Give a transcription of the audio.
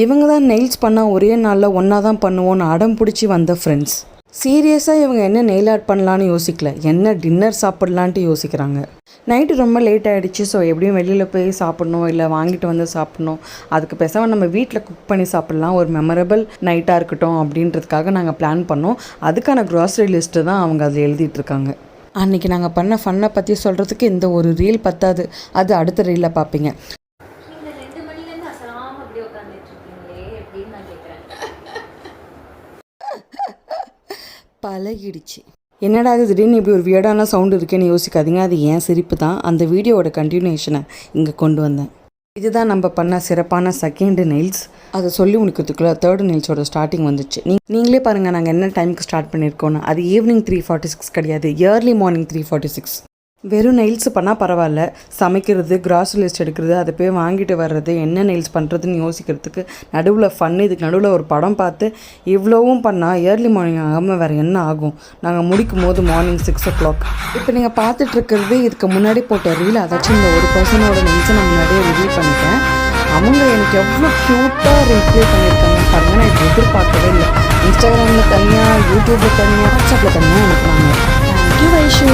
இவங்க தான் நெயில்ஸ் பண்ணால் ஒரே நாளில் ஒன்றா தான் பண்ணுவோன்னு அடம் பிடிச்சி வந்த ஃப்ரெண்ட்ஸ். சீரியஸாக இவங்க என்ன நெயில் ஆர்ட் பண்ணலான்னு யோசிக்கல, என்ன டின்னர் சாப்பிட்லான்ட்டு யோசிக்கிறாங்க. நைட்டு ரொம்ப லேட் ஆகிடுச்சு. ஸோ எப்படியும் வெளியில் போய் சாப்பிட்ணும், இல்லை வாங்கிட்டு வந்து சாப்பிட்ணும். அதுக்கு பேசாமல் நம்ம வீட்டில் குக் பண்ணி சாப்பிட்லாம், ஒரு மெமரபிள் நைட்டாக இருக்கட்டும் அப்படின்றதுக்காக நாங்கள் பிளான் பண்ணோம். அதுக்கான க்ராசரி லிஸ்ட்டு தான் அவங்க அதில் எழுதிட்டுருக்காங்க. அன்றைக்கி நாங்கள் பண்ண ஃபன்னை பற்றி சொல்கிறதுக்கு இந்த ஒரு ரீல் பத்தாது, அது அடுத்த ரீலில் பார்ப்பீங்க. பழகிடுச்சு. என்னடா அது திடீர்னு இப்படி ஒரு வியர்டான சவுண்டு இருக்கேன்னு யோசிக்காதீங்க, அது ஏன் சிரிப்பு தான். அந்த வீடியோவோட கண்டினியூஷனை இங்கே கொண்டு வந்தேன். இதுதான் நம்ம பண்ண சிறப்பான செகண்ட் நெயில்ஸ். அதை சொல்லி முடிக்கிறதுக்குள்ளே தேர்ட் நெயில்ஸோட ஸ்டார்டிங் வந்துச்சு. நீங்களே பாருங்கள் நாங்கள் என்ன டைமுக்கு ஸ்டார்ட் பண்ணியிருக்கோன்னு. அது ஈவினிங் 3:46 கிடையாது, ஏர்லி மார்னிங் 3:46. வெறும் நெயில்ஸ் பண்ணால் பரவாயில்ல, சமைக்கிறது, கிராசரி லிஸ்ட் எடுக்கிறது, அதை போய் வாங்கிட்டு வர்றது, என்ன நெயில்ஸ் பண்ணுறதுன்னு யோசிக்கிறதுக்கு நடுவில் ஃபன். இதுக்கு நடுவில் ஒரு படம் பார்த்து இவ்வளோவும் பண்ணால் ஏர்லி மார்னிங் ஆகாமல் வேறு என்ன ஆகும்? நாங்கள் முடிக்கும் போது மார்னிங் 6 o'clock. இப்போ நீங்கள் பார்த்துட்ருக்கிறது இதுக்கு முன்னாடி போட்ட ரீல். அதாச்சும் இந்த ஒரு பர்சனோட நெயில்ஸை நான் முன்னாடியே ரிவ்யூ பண்ணிட்டேன். அவங்க எனக்கு எவ்வளோ க்யூட்டாக ரிப்ளை பண்ணியிருக்காங்க பாருங்கள். நான் இது எதிர்பார்க்கவே இல்லை. இன்ஸ்டாகிராமில் தனியாக, யூடியூப்பில் தனியாக, வாட்ஸ்அப்பில் தனியாக அனுப்புனாங்க. தேங்க்யூ வைஷு.